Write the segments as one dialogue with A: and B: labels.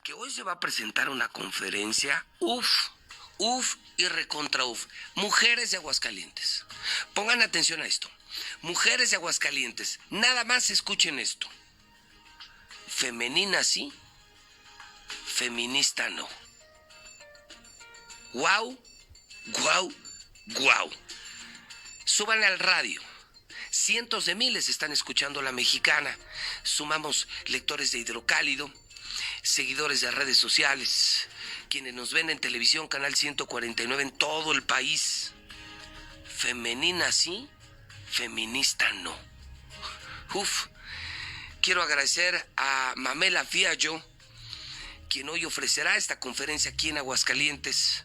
A: que hoy se va a presentar una conferencia, uf y recontra uf. Mujeres de Aguascalientes. Pongan atención a esto. Mujeres de Aguascalientes, nada más escuchen esto. Femenina sí, feminista no. Guau. Súbanle al radio. Cientos de miles están escuchando La Mexicana. Sumamos lectores de Hidrocálido, seguidores de redes sociales, quienes nos ven en televisión, canal 149 en todo el país. Femenina sí, feminista no. Quiero agradecer a Mamela Fiallo, quien hoy ofrecerá esta conferencia aquí en Aguascalientes.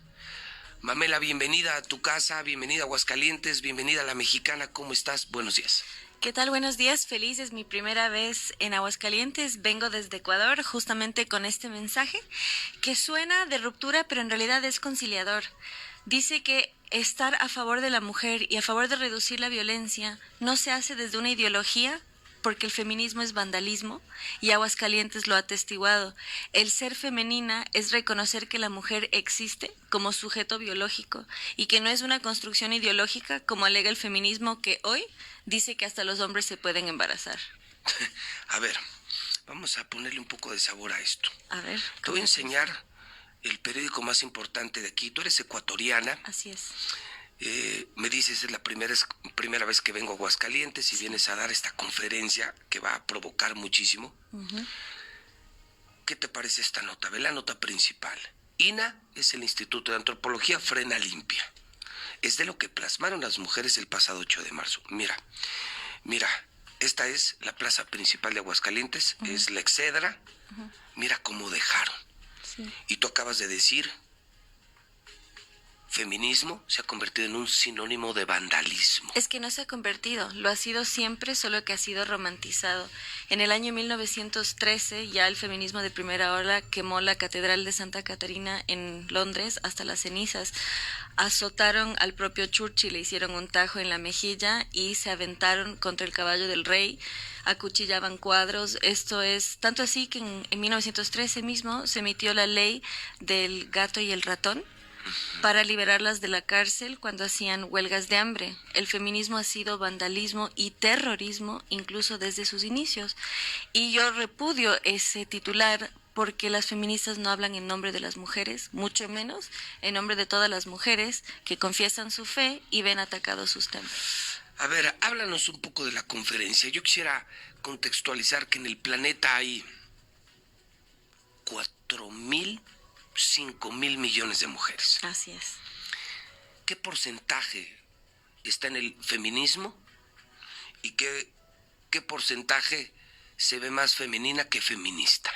A: Mamela, bienvenida a tu casa, bienvenida a Aguascalientes, bienvenida a La Mexicana. ¿Cómo estás? Buenos días.
B: ¿Qué tal? Buenos días, feliz, es mi primera vez en Aguascalientes, vengo desde Ecuador justamente con este mensaje que suena de ruptura, pero en realidad es conciliador. Dice que estar a favor de la mujer y a favor de reducir la violencia no se hace desde una ideología, porque el feminismo es vandalismo y Aguascalientes lo ha atestiguado. El ser femenina es reconocer que la mujer existe como sujeto biológico y que no es una construcción ideológica como alega el feminismo, que hoy dice que hasta los hombres se pueden embarazar.
A: A ver, vamos a ponerle un poco de sabor a esto.
B: A ver.
A: Te voy a enseñar el periódico más importante de aquí. Tú eres ecuatoriana.
B: Así es.
A: Me dices, es la primera vez que vengo a Aguascalientes y vienes a dar esta conferencia que va a provocar muchísimo. Uh-huh. ¿Qué te parece esta nota? Ve la nota principal. INA es el Instituto de Antropología Frena Limpia. Es de lo que plasmaron las mujeres el pasado 8 de marzo. Mira, esta es la plaza principal de Aguascalientes, uh-huh. Es la Excedra. Uh-huh. Mira cómo dejaron. Sí. Y tú acabas de decir, feminismo se ha convertido en un sinónimo de vandalismo.
B: Es que no se ha convertido, lo ha sido siempre, solo que ha sido romantizado. En el año 1913 ya el feminismo de primera ola quemó la Catedral de Santa Catarina en Londres hasta las cenizas. Azotaron al propio Churchill, le hicieron un tajo en la mejilla y se aventaron contra el caballo del rey, acuchillaban cuadros. Esto es tanto así que en 1913 mismo se emitió la ley del gato y el ratón, para liberarlas de la cárcel cuando hacían huelgas de hambre. El feminismo ha sido vandalismo y terrorismo incluso desde sus inicios. Y yo repudio ese titular porque las feministas no hablan en nombre de las mujeres, mucho menos en nombre de todas las mujeres que confiesan su fe y ven atacados sus templos.
A: A ver, háblanos un poco de la conferencia. Yo quisiera contextualizar que en el planeta hay 5,000 millones de mujeres.
B: Así es.
A: ¿Qué porcentaje está en el feminismo? ¿Y qué porcentaje se ve más femenina que feminista?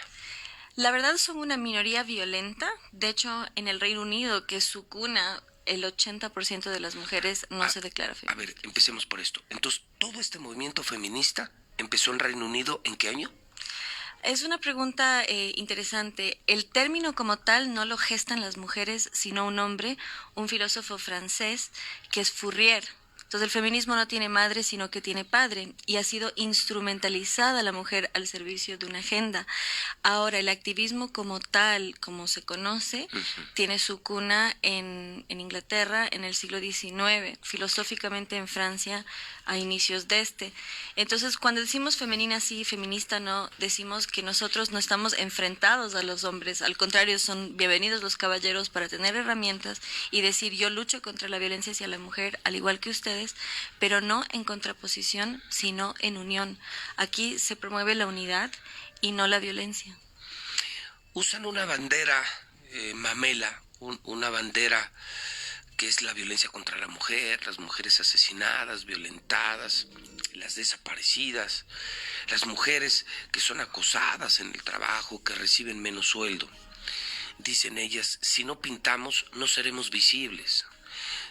B: La verdad son una minoría violenta. De hecho, en el Reino Unido, que es su cuna, el 80% de las mujeres no se declara feminista.
A: A ver, empecemos por esto. Entonces, ¿todo este movimiento feminista empezó en Reino Unido en qué año?
B: Es una pregunta interesante. El término como tal no lo gestan las mujeres, sino un hombre, un filósofo francés, que es Fourier. Entonces el feminismo no tiene madre, sino que tiene padre, y ha sido instrumentalizada la mujer al servicio de una agenda. Ahora, el activismo como tal, como se conoce, tiene su cuna en Inglaterra en el siglo XIX, filosóficamente en Francia a inicios de este. Entonces, cuando decimos femenina sí, feminista no, decimos que nosotros no estamos enfrentados a los hombres, al contrario, son bienvenidos los caballeros para tener herramientas y decir yo lucho contra la violencia hacia la mujer, al igual que ustedes, pero no en contraposición, sino en unión. Aquí se promueve la unidad y no la violencia.
A: Usan una bandera, Mamela, una bandera que es la violencia contra la mujer, las mujeres asesinadas, violentadas, las desaparecidas, las mujeres que son acosadas en el trabajo, que reciben menos sueldo. Dicen ellas, si no pintamos, no seremos visibles.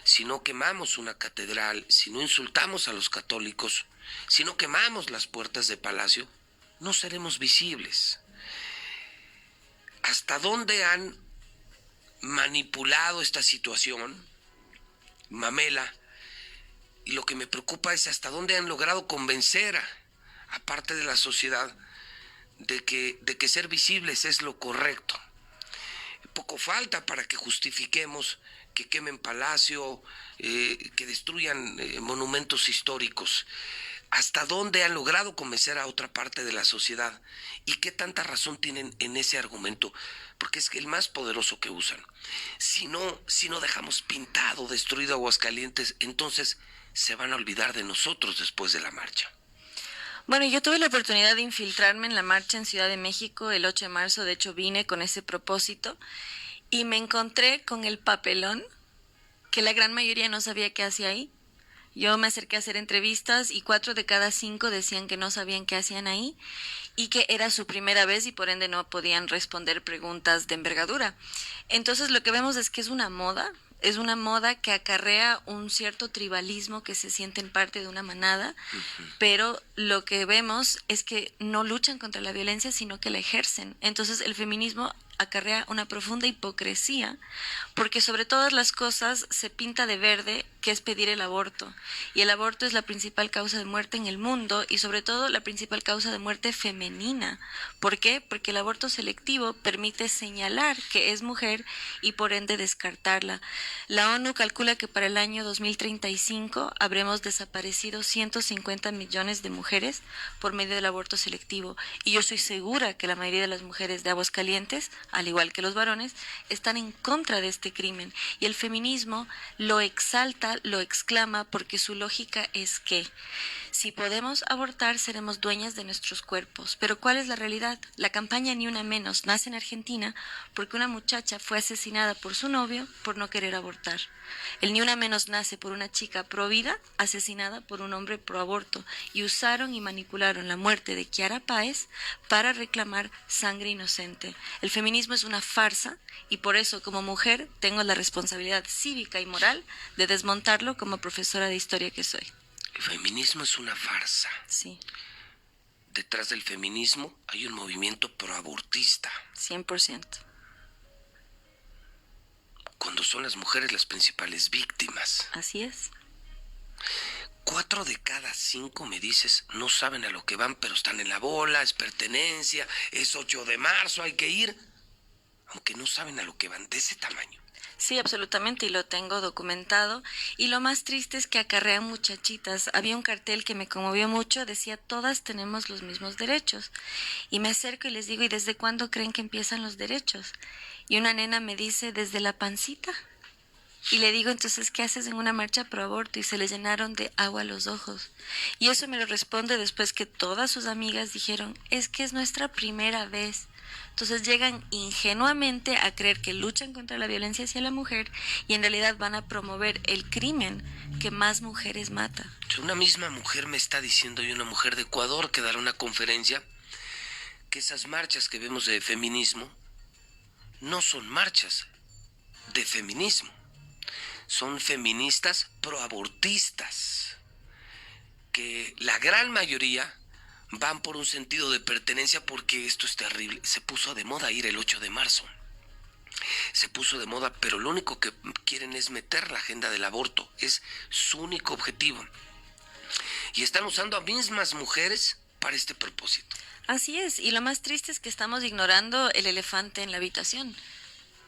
A: Si no quemamos una catedral, si no insultamos a los católicos, si no quemamos las puertas de Palacio, no seremos visibles. ¿Hasta dónde han manipulado esta situación, Mamela? Y lo que me preocupa es hasta dónde han logrado convencer a parte de la sociedad de que ser visibles es lo correcto. Poco falta para que justifiquemos que quemen palacio, que destruyan monumentos históricos. ¿Hasta dónde han logrado convencer a otra parte de la sociedad? ¿Y qué tanta razón tienen en ese argumento? Porque es el más poderoso que usan. Si no dejamos pintado, destruido Aguascalientes, entonces se van a olvidar de nosotros después de la marcha.
B: Bueno, yo tuve la oportunidad de infiltrarme en la marcha en Ciudad de México el 8 de marzo, de hecho vine con ese propósito y me encontré con el papelón que la gran mayoría no sabía qué hacía ahí. Yo me acerqué a hacer entrevistas y 4 de cada 5 decían que no sabían qué hacían ahí y que era su primera vez y por ende no podían responder preguntas de envergadura. Entonces lo que vemos es que es una moda que acarrea un cierto tribalismo que se sienten parte de una manada, pero lo que vemos es que no luchan contra la violencia, sino que la ejercen. Entonces el feminismo acarrea una profunda hipocresía, porque sobre todas las cosas se pinta de verde que es pedir el aborto, y el aborto es la principal causa de muerte en el mundo y sobre todo la principal causa de muerte femenina. ¿Por qué? Porque el aborto selectivo permite señalar que es mujer y por ende descartarla. La ONU calcula que para el año 2035 habremos desaparecido 150 millones de mujeres por medio del aborto selectivo, y yo estoy segura que la mayoría de las mujeres de Aguascalientes, al igual que los varones, están en contra de este crimen. Y el feminismo lo exalta, lo exclama, porque su lógica es que si podemos abortar, seremos dueñas de nuestros cuerpos. Pero ¿cuál es la realidad? La campaña Ni Una Menos nace en Argentina porque una muchacha fue asesinada por su novio por no querer abortar. El Ni Una Menos nace por una chica pro vida asesinada por un hombre pro aborto, y usaron y manipularon la muerte de Kiara Páez para reclamar sangre inocente. El feminismo es una farsa y por eso como mujer tengo la responsabilidad cívica y moral de desmontarlo como profesora de historia que soy.
A: El feminismo es una farsa.
B: Sí.
A: Detrás del feminismo hay un movimiento proabortista.
B: 100%.
A: Cuando son las mujeres las principales víctimas.
B: Así es.
A: 4 de cada 5, me dices, no saben a lo que van, pero están en la bola, es pertenencia, es 8 de marzo, hay que ir. Aunque no saben a lo que van, de ese tamaño.
B: Sí, absolutamente, y lo tengo documentado. Y lo más triste es que acarrean muchachitas. Había un cartel que me conmovió mucho, decía: todas tenemos los mismos derechos. Y me acerco y les digo: ¿y desde cuándo creen que empiezan los derechos? Y una nena me dice: desde la pancita. Y le digo: entonces, ¿qué haces en una marcha pro aborto? Y se le llenaron de agua los ojos. Y eso me lo responde después que todas sus amigas dijeron: es que es nuestra primera vez. Entonces llegan ingenuamente a creer que luchan contra la violencia hacia la mujer y en realidad van a promover el crimen que más mujeres mata.
A: Una misma mujer me está diciendo, y una mujer de Ecuador que dará una conferencia, que esas marchas que vemos de feminismo no son marchas de feminismo, son feministas proabortistas, que la gran mayoría van por un sentido de pertenencia, porque esto es terrible. Se puso de moda ir el 8 de marzo. Se puso de moda, pero lo único que quieren es meter la agenda del aborto. Es su único objetivo. Y están usando a mismas mujeres para este propósito.
B: Así es, y lo más triste es que estamos ignorando el elefante en la habitación.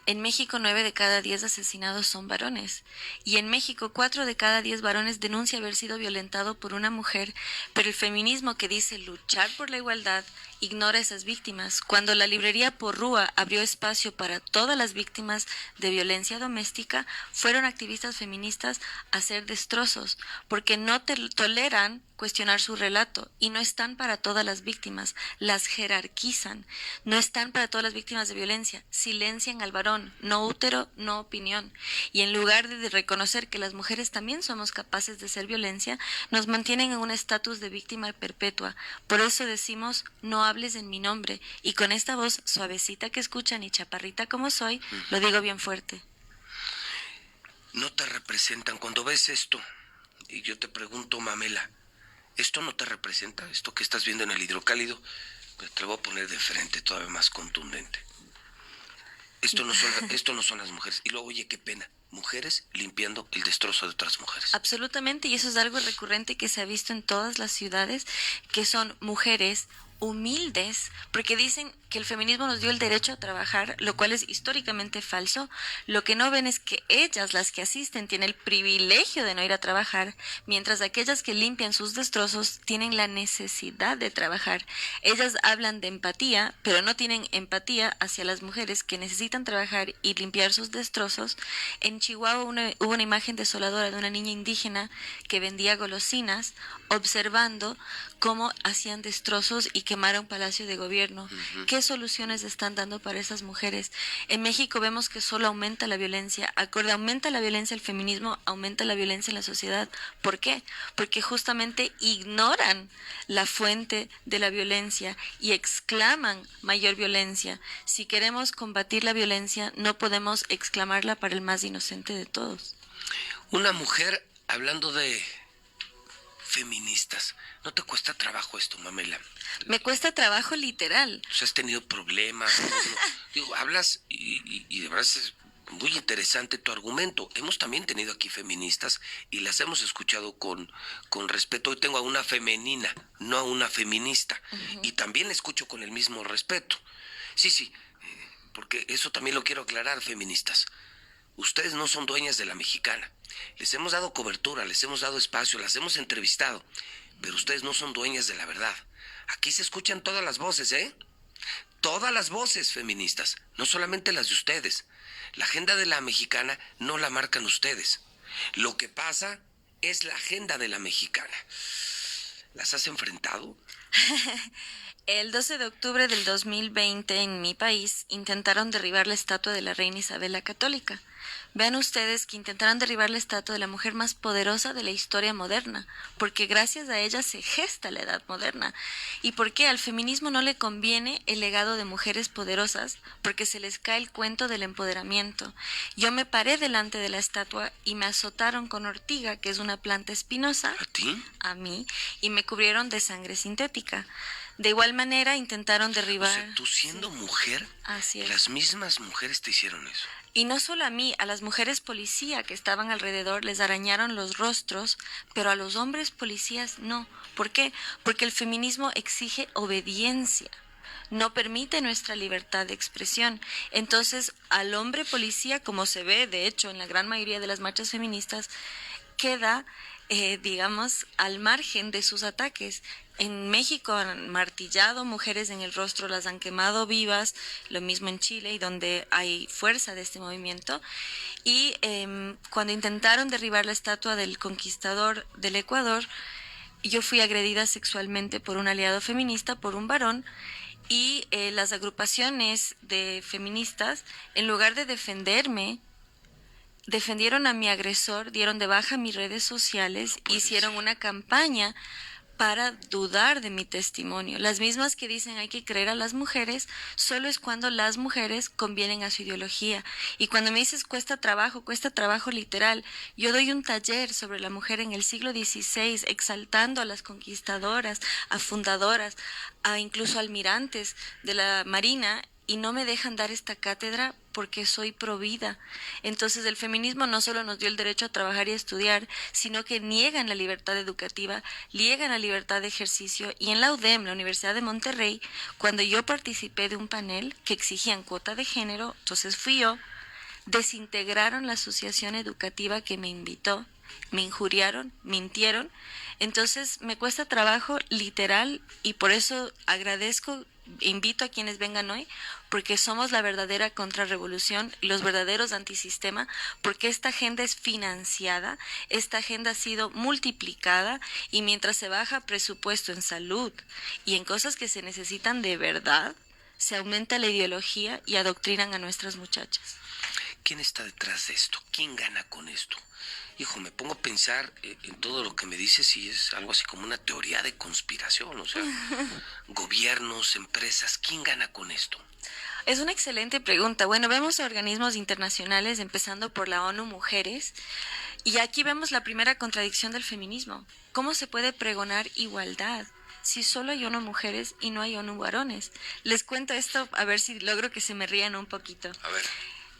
B: En México 9 de cada 10 asesinados son varones, y en México 4 de cada 10 varones denuncia haber sido violentado por una mujer, pero el feminismo, que dice luchar por la igualdad, ignora a esas víctimas. Cuando la librería Porrúa abrió espacio para todas las víctimas de violencia doméstica, fueron activistas feministas a hacer destrozos, porque no toleran cuestionar su relato, y no están para todas las víctimas, las jerarquizan. No están para todas las víctimas de violencia, silencian al varón, no útero, no opinión, y en lugar de reconocer que las mujeres también somos capaces de ser violencia, nos mantienen en un estatus de víctima perpetua. Por eso decimos: no hables en mi nombre, y con esta voz suavecita que escuchan y chaparrita como soy, lo digo bien fuerte.
A: No te representan. Cuando ves esto, y yo te pregunto, Mamela, ¿esto no te representa? Esto que estás viendo en el Hidrocálido, pues te lo voy a poner de frente, todavía más contundente. Esto no son las mujeres. Y luego, oye, qué pena, mujeres limpiando el destrozo de otras mujeres.
B: Absolutamente, y eso es algo recurrente que se ha visto en todas las ciudades, que son mujeres humildes, porque dicen que el feminismo nos dio el derecho a trabajar, lo cual es históricamente falso. Lo que no ven es que ellas, las que asisten, tienen el privilegio de no ir a trabajar, mientras aquellas que limpian sus destrozos tienen la necesidad de trabajar. Ellas hablan de empatía, pero no tienen empatía hacia las mujeres que necesitan trabajar y limpiar sus destrozos. En Chihuahua hubo una imagen desoladora de una niña indígena que vendía golosinas, observando cómo hacían destrozos y quemaron Palacio de Gobierno. ¿Qué soluciones están dando para esas mujeres? En México vemos que solo aumenta la violencia. Acorde aumenta la violencia el feminismo, aumenta la violencia en la sociedad. ¿Por qué? Porque justamente ignoran la fuente de la violencia y exclaman mayor violencia. Si queremos combatir la violencia, no podemos exclamarla para el más inocente de todos.
A: Una mujer, hablando de feministas, ¿no te cuesta trabajo esto, Mamela?
B: Me cuesta trabajo literal.
A: O sea, has tenido problemas. Digo, hablas y de verdad es muy interesante tu argumento. Hemos también tenido aquí feministas y las hemos escuchado con respeto. Hoy tengo a una femenina, no a una feminista. Y también la escucho con el mismo respeto. Sí, porque eso también lo quiero aclarar, feministas. Ustedes no son dueñas de La Mexicana. Les hemos dado cobertura, les hemos dado espacio, las hemos entrevistado. Pero ustedes no son dueñas de la verdad. Aquí se escuchan todas las voces, ¿eh? Todas las voces feministas, no solamente las de ustedes. La agenda de La Mexicana no la marcan ustedes. Lo que pasa es la agenda de La Mexicana. ¿Las has enfrentado?
B: El 12 de octubre del 2020 en mi país intentaron derribar la estatua de la reina Isabel la Católica. Vean ustedes que intentaron derribar la estatua de la mujer más poderosa de la historia moderna, porque gracias a ella se gesta la edad moderna. ¿Y por qué? Al feminismo no le conviene el legado de mujeres poderosas, porque se les cae el cuento del empoderamiento. Yo me paré delante de la estatua y me azotaron con ortiga, que es una planta espinosa.
A: ¿A ti?
B: A mí, y me cubrieron de sangre sintética. De igual manera intentaron derribar...
A: O sea, tú siendo mujer,
B: así es.
A: Las mismas mujeres te hicieron eso.
B: Y no solo a mí, a las mujeres policía que estaban alrededor les arañaron los rostros, pero a los hombres policías no. ¿Por qué? Porque el feminismo exige obediencia, no permite nuestra libertad de expresión. Entonces, al hombre policía, como se ve, de hecho, en la gran mayoría de las marchas feministas, queda, digamos, al margen de sus ataques. En México han martillado mujeres en el rostro, las han quemado vivas, lo mismo en Chile, y donde hay fuerza de este movimiento. Y cuando intentaron derribar la estatua del conquistador del Ecuador, yo fui agredida sexualmente por un aliado feminista, por un varón, y las agrupaciones de feministas, en lugar de defenderme, defendieron a mi agresor, dieron de baja mis redes sociales, hicieron una campaña para dudar de mi testimonio. Las mismas que dicen hay que creer a las mujeres, solo es cuando las mujeres convienen a su ideología. Y cuando me dices cuesta trabajo literal, yo doy un taller sobre la mujer en el siglo XVI, exaltando a las conquistadoras, a fundadoras, a incluso almirantes de la Marina, y no me dejan dar esta cátedra porque soy provida. Entonces el feminismo no solo nos dio el derecho a trabajar y a estudiar, sino que niegan la libertad educativa, niegan la libertad de ejercicio. Y en la UDEM, la Universidad de Monterrey, cuando yo participé de un panel que exigían cuota de género, entonces fui yo, desintegraron la asociación educativa que me invitó, me injuriaron, mintieron. Entonces me cuesta trabajo literal, y por eso agradezco, invito a quienes vengan hoy, porque somos la verdadera contrarrevolución, los verdaderos antisistema, porque esta agenda es financiada, esta agenda ha sido multiplicada, y mientras se baja presupuesto en salud y en cosas que se necesitan de verdad, se aumenta la ideología y adoctrinan a nuestras muchachas.
A: ¿Quién está detrás de esto? ¿Quién gana con esto? Hijo, me pongo a pensar en todo lo que me dices y es algo así como una teoría de conspiración, o sea, gobiernos, empresas, ¿quién gana con esto?
B: Es una excelente pregunta. Bueno, vemos organismos internacionales, empezando por la ONU Mujeres, y aquí vemos la primera contradicción del feminismo. ¿Cómo se puede pregonar igualdad si solo hay ONU Mujeres y no hay ONU Varones? Les cuento esto a ver si logro que se me rían un poquito.
A: A ver.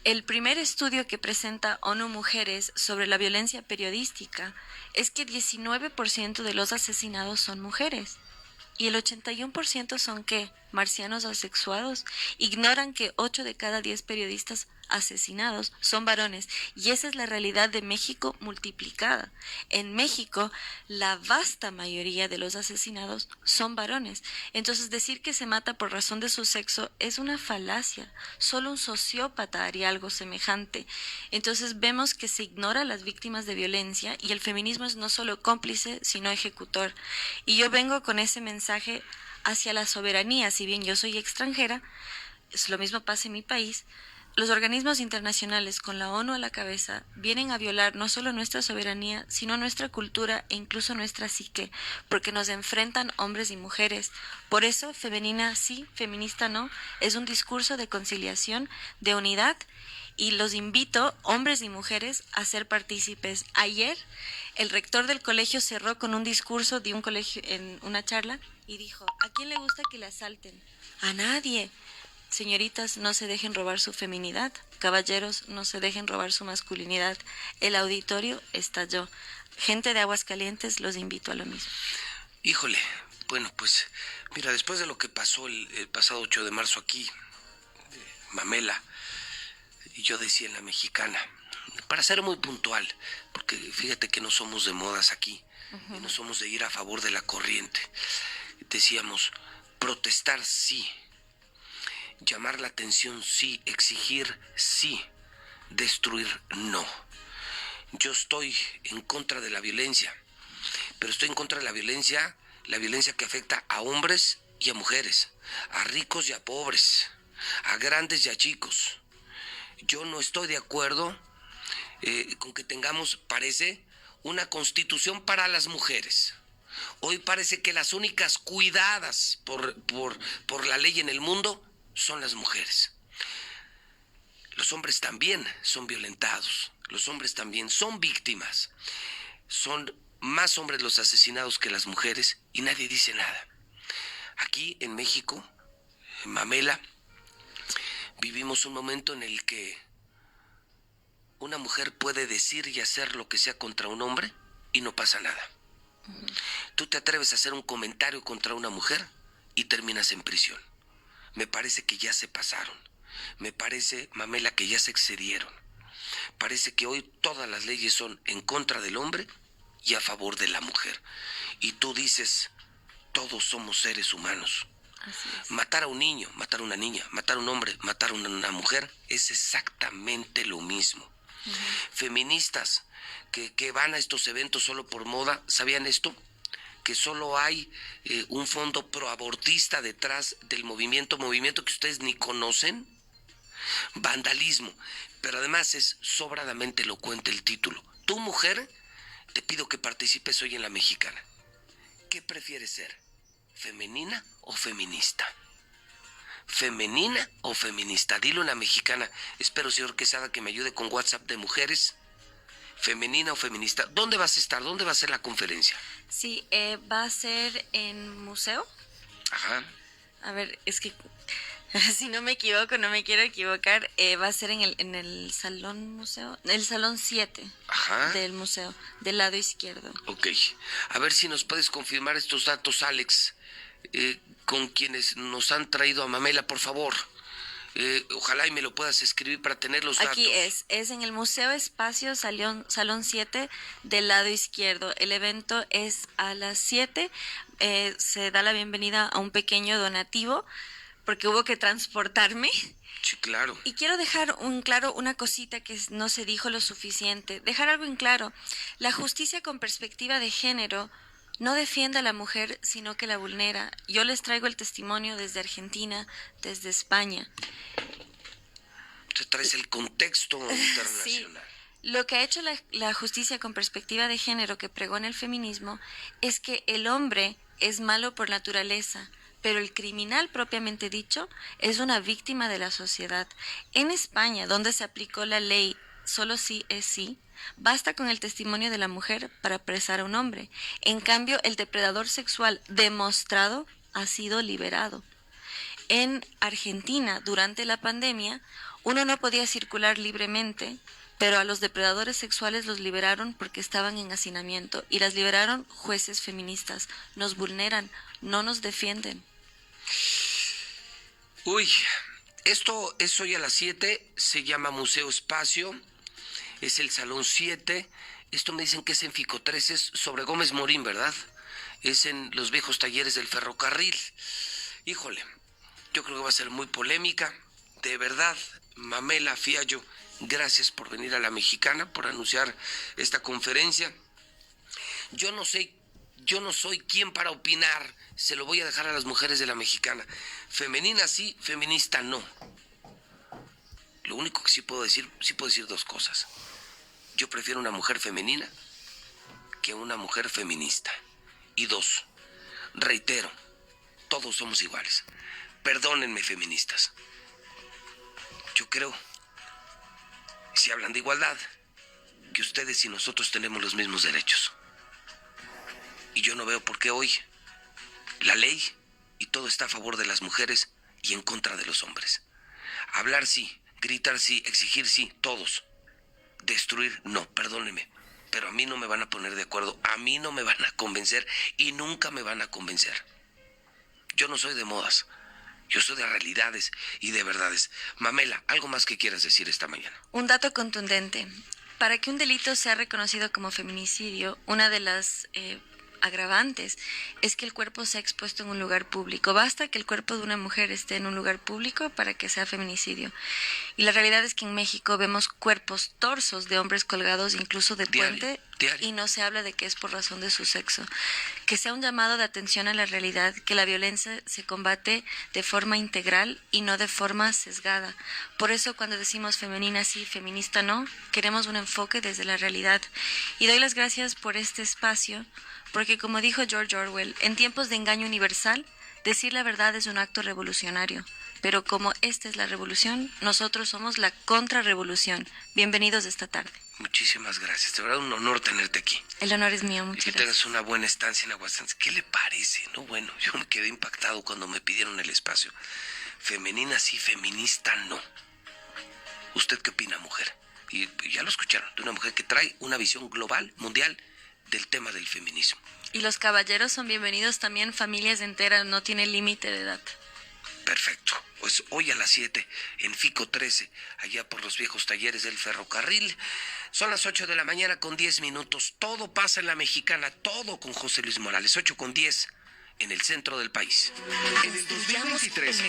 B: El primer estudio que presenta ONU Mujeres sobre la violencia periodística es que 19% de los asesinados son mujeres. Y el 81% son ¿qué? Marcianos asexuados. Ignoran que 8 de cada 10 periodistas asesinados son varones. Y esa es la realidad de México multiplicada. En México, la vasta mayoría de los asesinados son varones. Entonces, decir que se mata por razón de su sexo es una falacia. Solo un sociópata haría algo semejante. Entonces, vemos que se ignora a las víctimas de violencia y el feminismo es no solo cómplice, sino ejecutor. Y yo vengo con ese mensaje hacia la soberanía. Si bien yo soy extranjera, es lo mismo pasa en mi país. Los organismos internacionales, con la ONU a la cabeza, vienen a violar no solo nuestra soberanía, sino nuestra cultura e incluso nuestra psique, porque nos enfrentan hombres y mujeres. Por eso, femenina sí, feminista no, es un discurso de conciliación, de unidad, y los invito, hombres y mujeres, a ser partícipes. Ayer, el rector del colegio cerró con un discurso de un colegio en una charla y dijo: ¿a quién le gusta que le asalten? A nadie. Señoritas, no se dejen robar su feminidad. Caballeros, no se dejen robar su masculinidad. El auditorio estalló. Gente de Aguascalientes, los invito a lo mismo.
A: Híjole, bueno, pues mira, después de lo que pasó el pasado 8 de marzo aquí, Mamela, y yo decía en La Mexicana, para ser muy puntual, porque fíjate que no somos de modas aquí, y no somos de ir a favor de la corriente. Decíamos, protestar sí, llamar la atención sí, exigir sí, destruir no. Yo estoy en contra de la violencia, pero estoy en contra de la violencia que afecta a hombres y a mujeres, a ricos y a pobres, a grandes y a chicos. Yo no estoy de acuerdo con que tengamos, parece, una constitución para las mujeres. Hoy parece que las únicas cuidadas por la ley en el mundo son las mujeres. Los hombres también son violentados, los hombres también son víctimas. Son más hombres los asesinados que las mujeres y nadie dice nada. Aquí en México, en Mamela, vivimos un momento en el que una mujer puede decir y hacer lo que sea contra un hombre y no pasa nada. Tú te atreves a hacer un comentario contra una mujer y terminas en prisión. Me parece que ya se pasaron. Me parece, Mamela, que ya se excedieron. Parece que hoy todas las leyes son en contra del hombre y a favor de la mujer. Y tú dices, todos somos seres humanos.
B: Así es.
A: Matar a un niño, matar a una niña, matar a un hombre, matar a una mujer es exactamente lo mismo. Feministas que van a estos eventos solo por moda, ¿sabían esto? Que solo hay un fondo proabortista detrás del movimiento que ustedes ni conocen. Vandalismo, pero además es sobradamente elocuente el título. Tu mujer, te pido que participes hoy en La Mexicana. ¿Qué prefieres ser? ¿Femenina o feminista? ¿Femenina o feminista? Dilo en La Mexicana. Espero, señor Quesada, que me ayude con WhatsApp de mujeres. ¿Femenina o feminista? ¿Dónde vas a estar? ¿Dónde va a ser la conferencia?
B: Sí, va a ser en museo.
A: Ajá.
B: A ver, es que si no me equivoco, no me quiero equivocar, va a ser en el salón museo, el salón 7
A: Ajá.
B: del museo, del lado izquierdo.
A: Ok. A ver si nos puedes confirmar estos datos, Alex, con quienes nos han traído a Mamela, por favor. Ojalá y me lo puedas escribir para tener los datos.
B: Aquí es en el Museo Espacio Salón 7 del lado izquierdo. El evento es a las 7, se da la bienvenida a un pequeño donativo porque hubo que transportarme.
A: Sí, claro.
B: Y quiero dejar una cosita que no se dijo lo suficiente, dejar algo en claro. La justicia con perspectiva de género no defiende a la mujer, sino que la vulnera. Yo les traigo el testimonio desde Argentina, desde España.
A: Te traes el contexto internacional.
B: Sí. Lo que ha hecho la justicia con perspectiva de género que pregona el feminismo es que el hombre es malo por naturaleza, pero el criminal propiamente dicho es una víctima de la sociedad. En España, donde se aplicó la ley solo sí es sí, basta con el testimonio de la mujer para apresar a un hombre. En cambio, el depredador sexual demostrado ha sido liberado. En Argentina, durante la pandemia, uno no podía circular libremente pero a los depredadores sexuales los liberaron porque estaban en hacinamiento y las liberaron jueces feministas. Nos vulneran, no nos defienden.
A: Uy, esto es hoy a las 7, se llama Museo Espacio, es el Salón 7. Esto me dicen que es en Fico 13, es sobre Gómez Morín, ¿verdad? Es en los viejos talleres del ferrocarril. Híjole, yo creo que va a ser muy polémica. De verdad, Mamela Fiallo, gracias por venir a La Mexicana, por anunciar esta conferencia. Yo no soy quien para opinar, se lo voy a dejar a las mujeres de La Mexicana. Femenina sí, feminista no. Lo único que sí puedo decir dos cosas. Yo prefiero una mujer femenina que una mujer feminista. Y 2, reitero, todos somos iguales. Perdónenme, feministas. Yo creo, si hablan de igualdad, que ustedes y nosotros tenemos los mismos derechos. Y yo no veo por qué hoy la ley y todo está a favor de las mujeres y en contra de los hombres. Hablar sí, gritar sí, exigir sí, todos. Destruir no, perdónenme. Pero a mí no me van a poner de acuerdo, a mí no me van a convencer y nunca me van a convencer. Yo no soy de modas, yo soy de realidades y de verdades. Mamela, ¿algo más que quieras decir esta mañana?
B: Un dato contundente. Para que un delito sea reconocido como feminicidio, una de las agravantes es que el cuerpo sea expuesto en un lugar público. Basta que el cuerpo de una mujer esté en un lugar público para que sea feminicidio. Y la realidad es que en México vemos cuerpos, torsos de hombres colgados incluso de puente y no se habla de que es por razón de su sexo. Que sea un llamado de atención a la realidad, que la violencia se combate de forma integral y no de forma sesgada. Por eso cuando decimos femenina sí, feminista no, queremos un enfoque desde la realidad. Y doy las gracias por este espacio, porque como dijo George Orwell, en tiempos de engaño universal, decir la verdad es un acto revolucionario. Pero como esta es la revolución, nosotros somos la contrarrevolución. Bienvenidos esta tarde.
A: Muchísimas gracias, de verdad un honor tenerte aquí.
B: El honor es mío,
A: Y
B: muchas
A: que
B: gracias.
A: tengas una buena estancia en Aguascalientes. ¿Qué le parece? No, bueno, yo me quedé impactado cuando me pidieron el espacio. Femenina sí, feminista no. ¿Usted qué opina, mujer? Y ya lo escucharon, de una mujer que trae una visión global, mundial, del tema del feminismo.
B: Y los caballeros son bienvenidos también, familias enteras, no tiene límite de edad.
A: Perfecto, pues hoy a las 7 en Fico 13, allá por los viejos talleres del ferrocarril. Son las 8 de la mañana con 10 minutos. Todo pasa en La Mexicana, todo con José Luis Morales. 8 con 10 en el centro del país.
C: En el 2023,